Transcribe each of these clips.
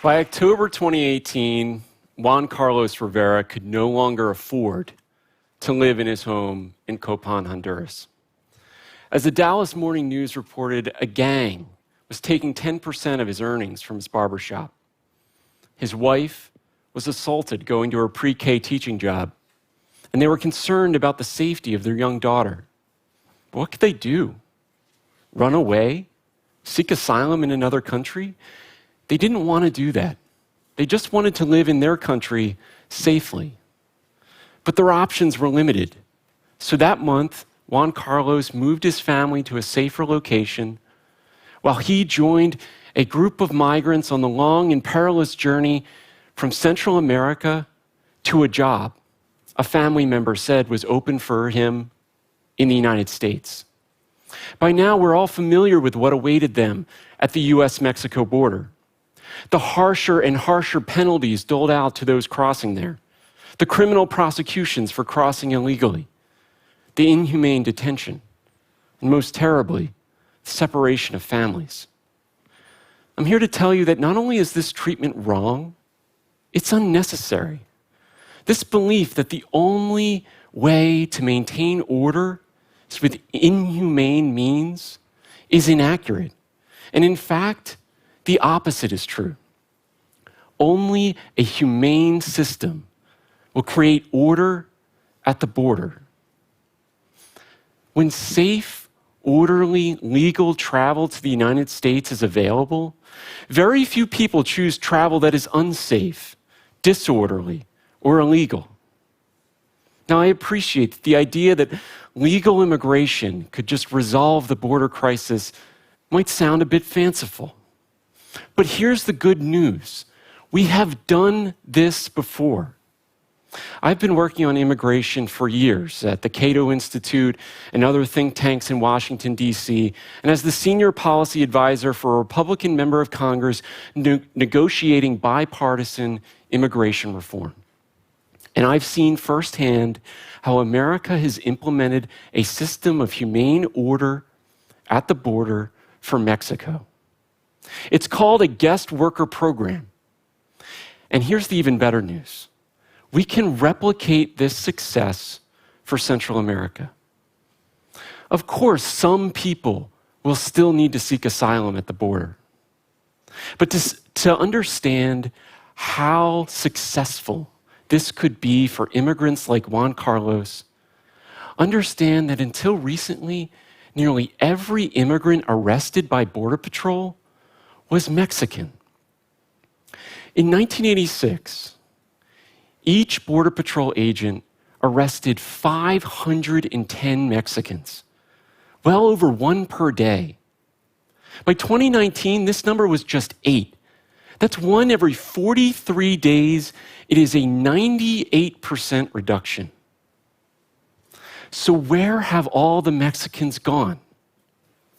By October 2018, Juan Carlos Rivera could no longer afford to live in his home in Copan, Honduras. As the Dallas Morning News reported, a gang was taking 10% of his earnings from his barbershop. His wife was assaulted going to her pre-K teaching job, and they were concerned about the safety of their young daughter. But what could they do? Run away? Seek asylum in another country? They didn't want to do that. They just wanted to live in their country safely. But their options were limited. So that month, Juan Carlos moved his family to a safer location while he joined a group of migrants on the long and perilous journey from Central America to a job a family member said was open for him in the United States. By now, we're all familiar with what awaited them at the US-Mexico border. The harsher and harsher penalties doled out to those crossing there, the criminal prosecutions for crossing illegally, the inhumane detention, and most terribly, the separation of families. I'm here to tell you that not only is this treatment wrong, it's unnecessary. This belief that the only way to maintain order is with inhumane means is inaccurate. And in fact, the opposite is true. Only a humane system will create order at the border. When safe, orderly, legal travel to the United States is available, very few people choose travel that is unsafe, disorderly, or illegal. Now, I appreciate that the idea that legal immigration could just resolve the border crisis might sound a bit fanciful. But here's the good news. We have done this before. I've been working on immigration for years at the Cato Institute and other think tanks in Washington, D.C., and as the senior policy advisor for a Republican member of Congress negotiating bipartisan immigration reform. And I've seen firsthand how America has implemented a system of humane order at the border for Mexico. It's called a guest worker program. And here's the even better news. We can replicate this success for Central America. Of course, some people will still need to seek asylum at the border. But to understand how successful this could be for immigrants like Juan Carlos, understand that until recently, nearly every immigrant arrested by Border Patrol was Mexican. In 1986, each Border Patrol agent arrested 510 Mexicans, well over one per day. By 2019, this number was just 8. That's one every 43 days. It is a 98% reduction. So where have all the Mexicans gone?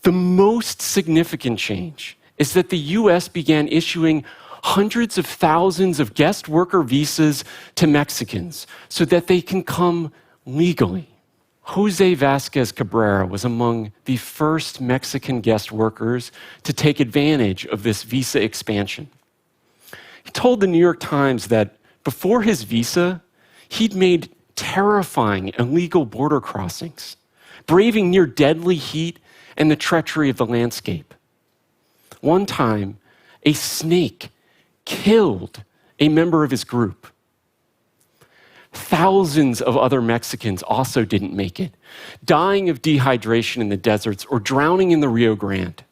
The most significant change is that the US began issuing hundreds of thousands of guest worker visas to Mexicans so that they can come legally. Jose Vasquez Cabrera was among the first Mexican guest workers to take advantage of this visa expansion. He told the New York Times that before his visa, he'd made terrifying illegal border crossings, braving near deadly heat and the treachery of the landscape. One time, a snake killed a member of his group. Thousands of other Mexicans also didn't make it, dying of dehydration in the deserts or drowning in the Rio Grande.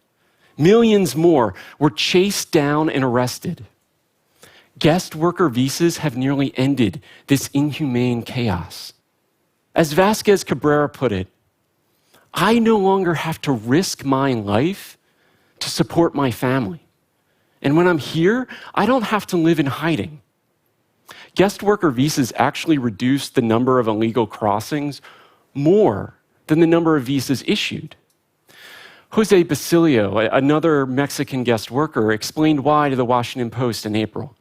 Millions more were chased down and arrested. Guest worker visas have nearly ended this inhumane chaos. As Vasquez Cabrera put it, I no longer have to risk my life to support my family. And when I'm here, I don't have to live in hiding. Guest worker visas actually reduce the number of illegal crossings more than the number of visas issued. Jose Basilio, another Mexican guest worker, explained why to the Washington Post in April.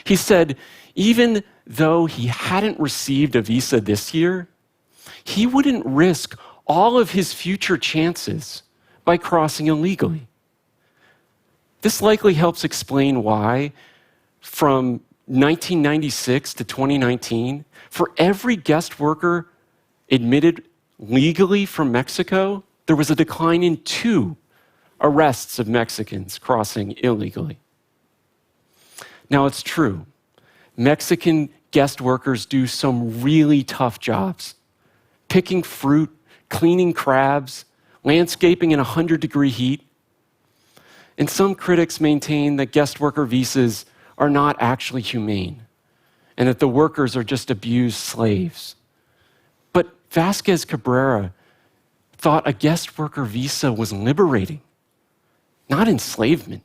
He said, even though he hadn't received a visa this year, he wouldn't risk all of his future chances by crossing illegally. This likely helps explain why, from 1996 to 2019, for every guest worker admitted legally from Mexico, there was a decline in 2 arrests of Mexicans crossing illegally. Now, it's true, Mexican guest workers do some really tough jobs: picking fruit, cleaning crabs, landscaping in 100-degree heat. And some critics maintain that guest worker visas are not actually humane and that the workers are just abused slaves. But Vasquez Cabrera thought a guest worker visa was liberating, not enslavement.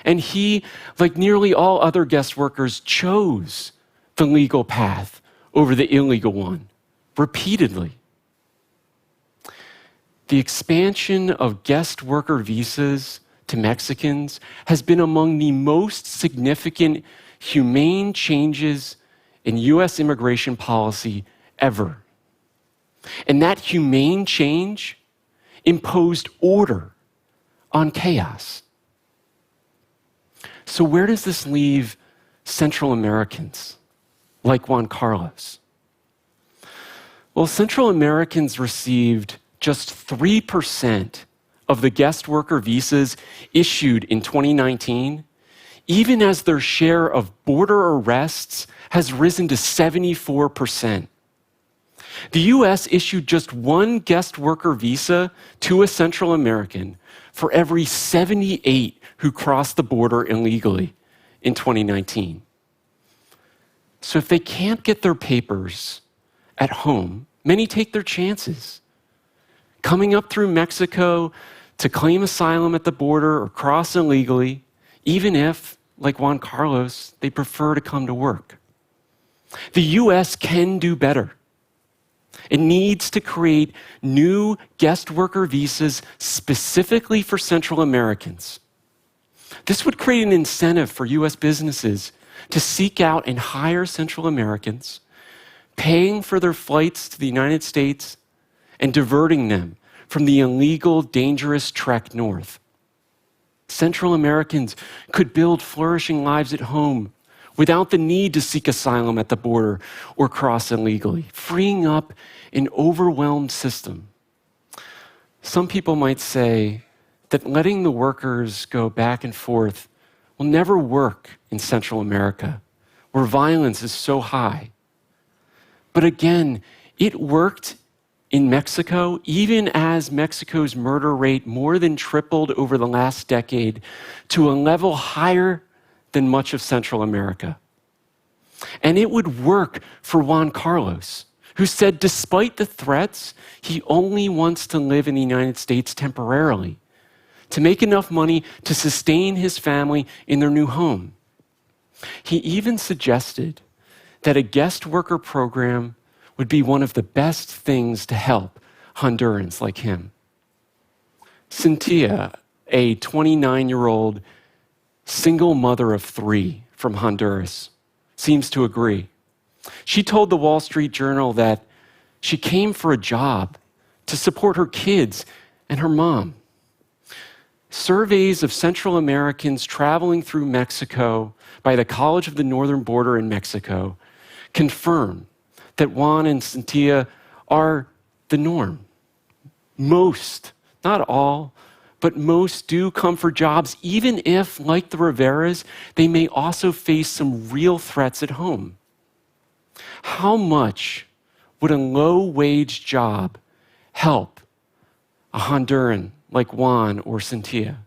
And he, like nearly all other guest workers, chose the legal path over the illegal one, repeatedly. The expansion of guest worker visas to Mexicans has been among the most significant humane changes in US immigration policy ever. And that humane change imposed order on chaos. So where does this leave Central Americans like Juan Carlos? Well, Central Americans received just 3% of the guest worker visas issued in 2019, even as their share of border arrests has risen to 74%. The US issued just 1 guest worker visa to a Central American for every 78 who crossed the border illegally in 2019. So if they can't get their papers at home, many take their chances, coming up through Mexico to claim asylum at the border or cross illegally, even if, like Juan Carlos, they prefer to come to work. The US can do better. It needs to create new guest worker visas specifically for Central Americans. This would create an incentive for US businesses to seek out and hire Central Americans, paying for their flights to the United States and diverting them from the illegal, dangerous trek north. Central Americans could build flourishing lives at home without the need to seek asylum at the border or cross illegally, freeing up an overwhelmed system. Some people might say that letting the workers go back and forth will never work in Central America, where violence is so high. But again, it worked in Mexico, even as Mexico's murder rate more than tripled over the last decade to a level higher than much of Central America. And it would work for Juan Carlos, who said despite the threats, he only wants to live in the United States temporarily, to make enough money to sustain his family in their new home. He even suggested that a guest worker program would be one of the best things to help Hondurans like him. Cynthia, a 29-year-old single mother of 3 from Honduras, seems to agree. She told the Wall Street Journal that she came for a job to support her kids and her mom. Surveys of Central Americans traveling through Mexico by the College of the Northern Border in Mexico confirm that Juan and Cynthia are the norm. Most, not all, but most do come for jobs, even if, like the Riveras, they may also face some real threats at home. How much would a low-wage job help a Honduran like Juan or Cynthia?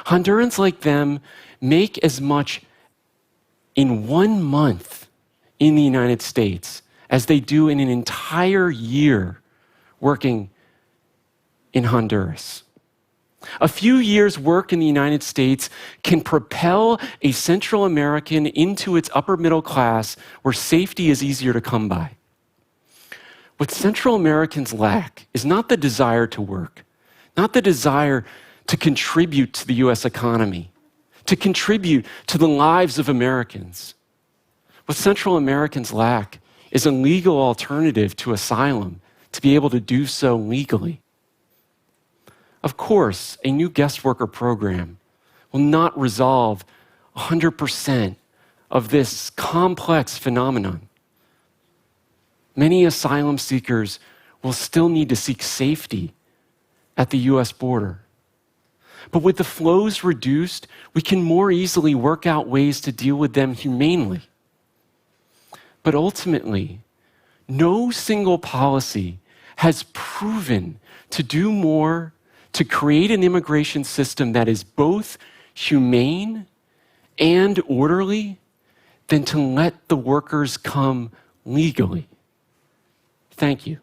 Hondurans like them make as much in 1 month in the United States as they do in an entire year working in Honduras. A few years' work in the United States can propel a Central American into its upper middle class where safety is easier to come by. What Central Americans lack is not the desire to work, not the desire to contribute to the US economy, to contribute to the lives of Americans. What Central Americans lack is a legal alternative to asylum to be able to do so legally. Of course, a new guest worker program will not resolve 100% of this complex phenomenon. Many asylum seekers will still need to seek safety at the US border. But with the flows reduced, we can more easily work out ways to deal with them humanely. But ultimately, no single policy has proven to do more to create an immigration system that is both humane and orderly than to let the workers come legally. Thank you.